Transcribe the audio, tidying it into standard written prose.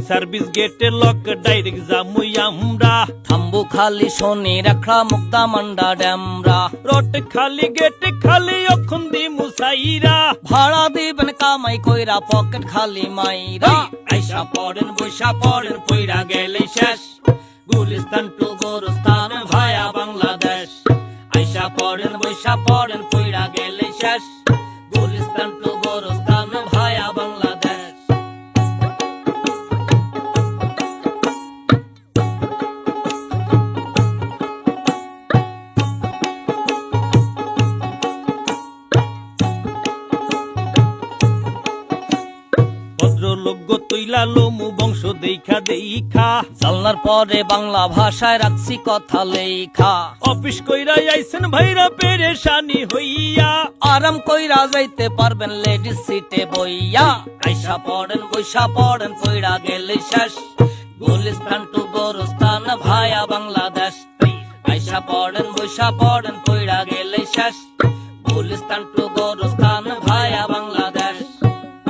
service গেটে lock direct Jamui আমরা থাম্বু খালি শনি রাখা মুক্তা মান্ডা ড্যামরা রোড খালি গেট খালি অখন দি মুসাইরা ভাড়া দিবেন কামাই কইরা পকেট খালি মাইরা আইসা পড়েন বৈশা পড়েন পইরা গেলে শেষ গুলিস্তান টু গোরস্তান ভায়া বাংলাদেশ আইসা পড়েন বৈশা পড়েন পইরা গেলে শেষ গুলিস্তান টু গোরস্তান ভায়া বাংলাদেশ ভদ্রলোক তৈলা লোমু বংশ দেখা দেখা জানলার পরে বাংলা ভাষায় রাখছি কথা লেখা অফিস কইরা আইছেন ভাইরা পেরেশানি হইয়া আরাম কইরা যাইতে পারবেন লেডিস সিটে বইয়া আইসা পড়েন বৈশা পড়েন পইরা গেলে শেষ গুলিস্তান টু গোরস্তান ভায়া বাংলাদেশ আইসা পড়েন বৈশা পড়েন পইরা গেলে শেষ গুলিস্তান টু গোরস্তান ভায়া